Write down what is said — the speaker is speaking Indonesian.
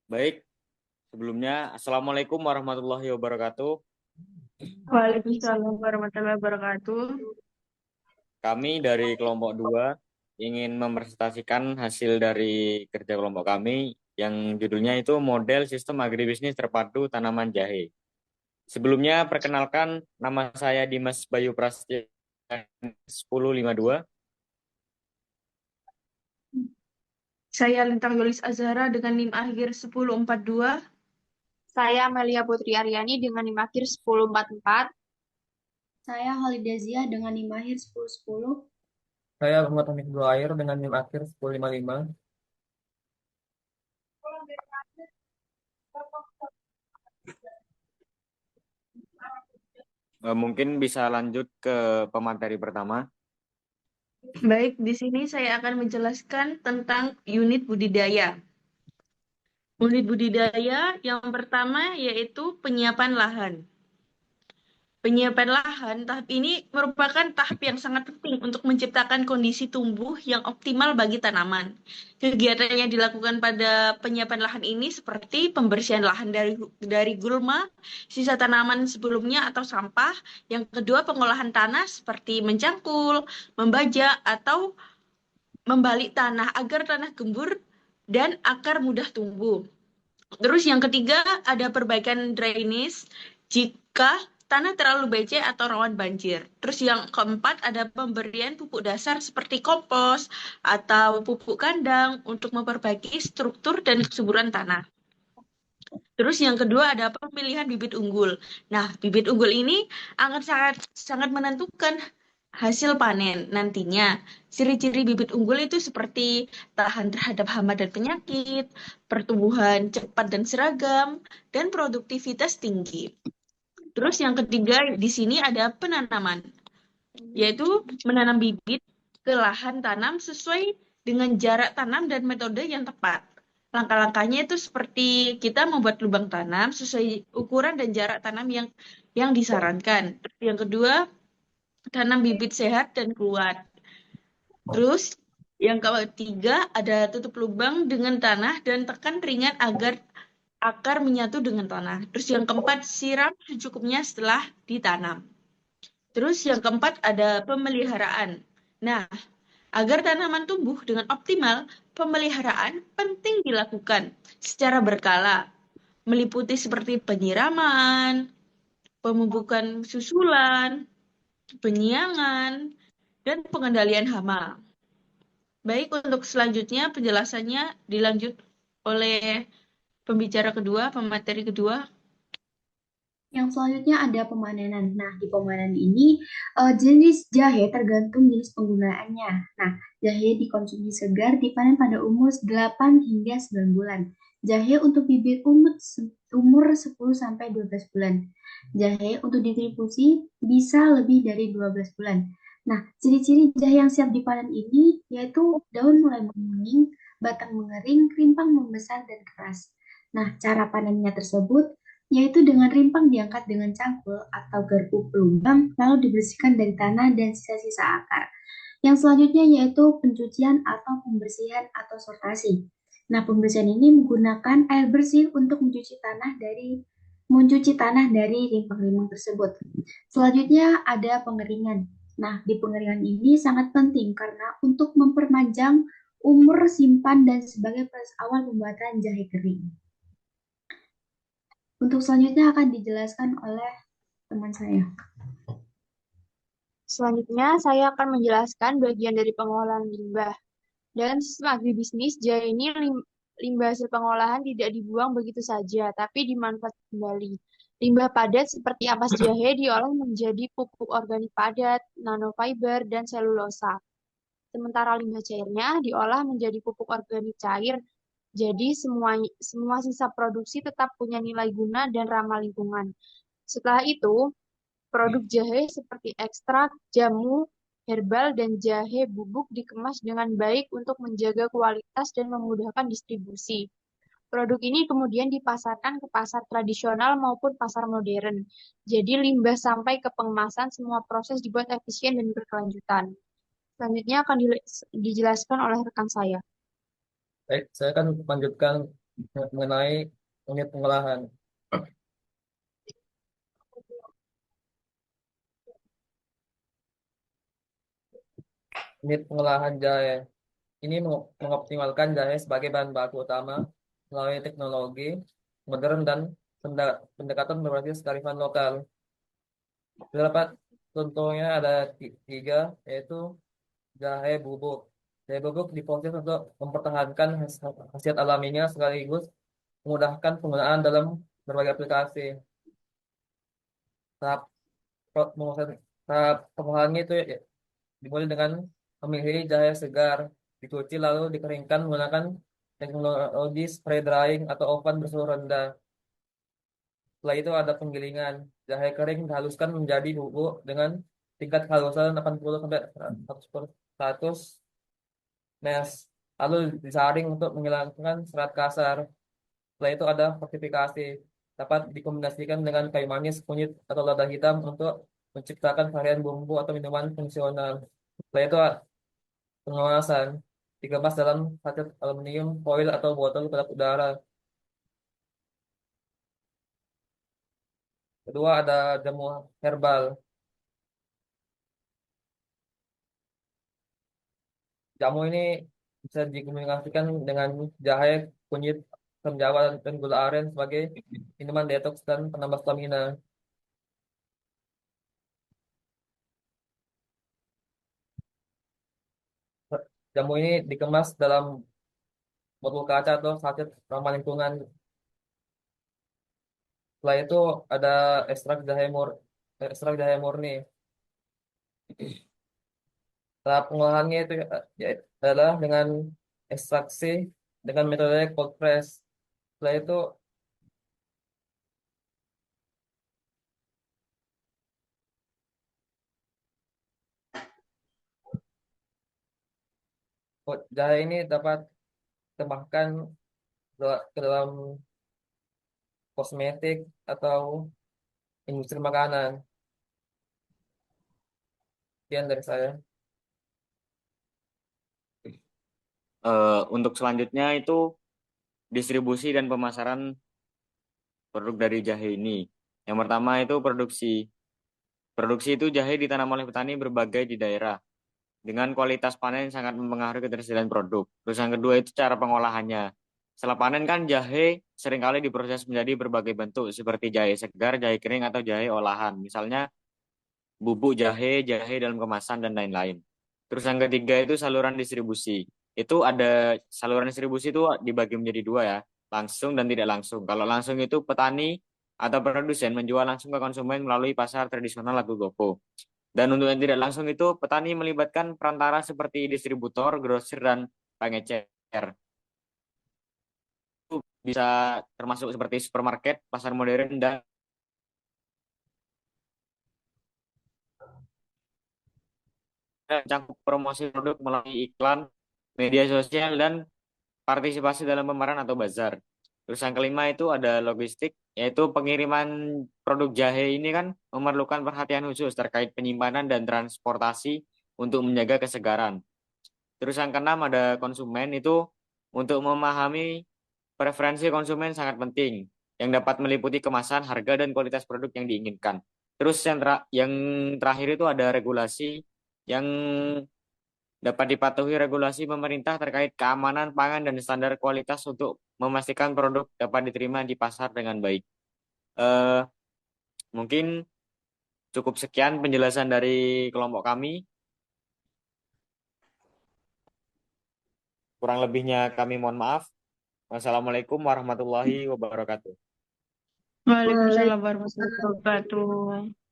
Baik, sebelumnya Assalamualaikum warahmatullahi wabarakatuh. Waalaikumsalam warahmatullahi wabarakatuh. Kami dari kelompok 2 ingin mepresentasikan hasil dari kerja kelompok kami yang judulnya itu model sistem agribisnis terpadu tanaman jahe. Sebelumnya perkenalkan, nama saya Dimas Bayu Prasetya 1052. Saya Lintang Yulis Azhara dengan NIM akhir 1042. Saya Amelia Putri Aryani dengan NIM akhir 1044. Saya Halidia Zia dengan NIM akhir 1010. Saya Muhammad Hamid Air dengan NIM akhir 1055. Mungkin bisa lanjut ke pemateri pertama. Baik, di sini saya akan menjelaskan tentang unit budidaya. Unit budidaya yang pertama yaitu penyiapan lahan. Penyiapan lahan, tahap ini merupakan tahap yang sangat penting untuk menciptakan kondisi tumbuh yang optimal bagi tanaman. Kegiatan yang dilakukan pada penyiapan lahan ini seperti pembersihan lahan dari gulma, sisa tanaman sebelumnya atau sampah. Yang kedua, pengolahan tanah seperti mencangkul, membajak, atau membalik tanah agar tanah gembur dan akar mudah tumbuh. Terus yang ketiga ada perbaikan drainase jika tanah terlalu becek atau rawan banjir. Terus yang keempat ada pemberian pupuk dasar seperti kompos atau pupuk kandang untuk memperbaiki struktur dan kesuburan tanah. Terus yang kedua ada pemilihan bibit unggul. Nah, bibit unggul ini akan sangat sangat menentukan hasil panen nantinya. Ciri-ciri bibit unggul itu seperti tahan terhadap hama dan penyakit, pertumbuhan cepat dan seragam, dan produktivitas tinggi. Terus yang ketiga di sini ada penanaman, yaitu menanam bibit ke lahan tanam sesuai dengan jarak tanam dan metode yang tepat. Langkah-langkahnya itu seperti kita membuat lubang tanam sesuai ukuran dan jarak tanam yang disarankan. Yang kedua, tanam bibit sehat dan kuat. Terus yang ketiga ada tutup lubang dengan tanah dan tekan ringan agar akar menyatu dengan tanah. Terus yang keempat, siram secukupnya setelah ditanam. Terus yang keempat ada pemeliharaan. Nah, agar tanaman tumbuh dengan optimal, pemeliharaan penting dilakukan secara berkala, meliputi seperti penyiraman, pemupukan susulan, penyiangan, dan pengendalian hama. Baik, untuk selanjutnya penjelasannya dilanjut oleh pembicara kedua, pemateri kedua. Yang selanjutnya ada pemanenan. Nah, di pemanenan ini jenis jahe tergantung jenis penggunaannya. Nah, jahe dikonsumsi segar dipanen pada umur 8 hingga 9 bulan. Jahe untuk bibit umur 10 sampai 12 bulan. Jahe untuk distribusi bisa lebih dari 12 bulan. Nah, ciri-ciri jahe yang siap dipanen ini yaitu daun mulai menguning, batang mengering, rimpang membesar dan keras. Nah, cara panennya tersebut yaitu dengan rimpang diangkat dengan cangkul atau garpu pelubang, lalu dibersihkan dari tanah dan sisa-sisa akar. Yang selanjutnya yaitu pencucian atau pembersihan atau sortasi. Nah, pembersihan ini menggunakan air bersih untuk mencuci tanah dari rimpang-rimpang tersebut. Selanjutnya ada pengeringan. Nah, di pengeringan ini sangat penting karena untuk memperpanjang umur simpan dan sebagai proses awal pembuatan jahe kering. Untuk selanjutnya akan dijelaskan oleh teman saya. Selanjutnya, saya akan menjelaskan bagian dari pengolahan limbah. Dalam sistem agribisnis, jahe ini limbah hasil pengolahan tidak dibuang begitu saja, tapi dimanfaatkan kembali. Limbah padat seperti ampas jahe diolah menjadi pupuk organik padat, nanofiber, dan selulosa. Sementara limbah cairnya diolah menjadi pupuk organik cair, jadi semua sisa produksi tetap punya nilai guna dan ramah lingkungan. Setelah itu, produk jahe seperti ekstrak, jamu, herbal, dan jahe bubuk dikemas dengan baik untuk menjaga kualitas dan memudahkan distribusi. Produk ini kemudian dipasarkan ke pasar tradisional maupun pasar modern. Jadi limbah sampai ke pengemasan semua proses dibuat efisien dan berkelanjutan. Selanjutnya akan dijelaskan oleh rekan saya. Baik, saya akan lanjutkan mengenai unit pengolahan. Unit pengolahan jahe. Ini mengoptimalkan jahe sebagai bahan baku utama melalui teknologi modern dan pendekatan berbasis kearifan lokal. Beberapa contohnya ada tiga, yaitu jahe bubuk. Jahe bubuk diproses untuk mempertahankan khasiat alaminya sekaligus memudahkan penggunaan dalam berbagai aplikasi. Tahap tahap pengolahannya itu dimulai dengan memilih jahe segar, dicuci lalu dikeringkan menggunakan teknologi spray drying atau oven bersuhu rendah. Setelah itu ada penggilingan. Jahe kering dihaluskan menjadi bubuk dengan tingkat kehalusan 80 sampai 100 mesh. Lalu disaring untuk menghilangkan serat kasar. Setelah itu ada fortifikasi. Dapat dikombinasikan dengan kayu manis, kunyit, atau lada hitam untuk menciptakan varian bumbu atau minuman fungsional. Setelah itu pengawasan. Dikemas dalam sachet aluminium, foil, atau botol kedap udara. Kedua ada jamu herbal. Jamu ini bisa dikomunikasikan dengan jahe, kunyit, asam jawa, dan gula aren sebagai minuman detoks dan penambah stamina. Jamu ini dikemas dalam botol kaca atau sachet ramah lingkungan. Setelah itu ada ekstrak jahe murni. Tahap pengolahannya itu ya, adalah dengan ekstraksi dengan metode cold press. Setelah itu jahe ini dapat ditambahkan ke dalam kosmetik atau industri makanan. Sekian dari saya. Untuk selanjutnya itu distribusi dan pemasaran produk dari jahe ini. Yang pertama itu produksi. Produksi itu jahe ditanam oleh petani berbagai di daerah dengan kualitas panen yang sangat mempengaruhi ketersediaan produk. Terus yang kedua itu cara pengolahannya. Setelah panen kan jahe seringkali diproses menjadi berbagai bentuk seperti jahe segar, jahe kering, atau jahe olahan. Misalnya bubuk jahe, jahe dalam kemasan, dan lain-lain. Terus yang ketiga itu saluran distribusi. Itu ada saluran distribusi itu dibagi menjadi dua ya, langsung dan tidak langsung. Kalau langsung itu petani atau produsen menjual langsung ke konsumen melalui pasar tradisional atau toko. Dan untuk yang tidak langsung itu petani melibatkan perantara seperti distributor, grosir, dan pengecer. Itu bisa termasuk seperti supermarket, pasar modern, dan cakup promosi produk melalui iklan, media sosial, dan partisipasi dalam pameran atau bazar. Terus yang kelima itu ada logistik, yaitu pengiriman produk jahe ini kan memerlukan perhatian khusus terkait penyimpanan dan transportasi untuk menjaga kesegaran. Terus yang keenam ada konsumen, itu untuk memahami preferensi konsumen sangat penting, yang dapat meliputi kemasan, harga, dan kualitas produk yang diinginkan. Terus yang terakhir itu ada regulasi, yang dapat dipatuhi regulasi pemerintah terkait keamanan pangan dan standar kualitas untuk memastikan produk dapat diterima di pasar dengan baik. Eh, Mungkin cukup sekian penjelasan dari kelompok kami. Kurang lebihnya kami mohon maaf. Wassalamualaikum warahmatullahi wabarakatuh. Waalaikumsalam warahmatullahi wabarakatuh.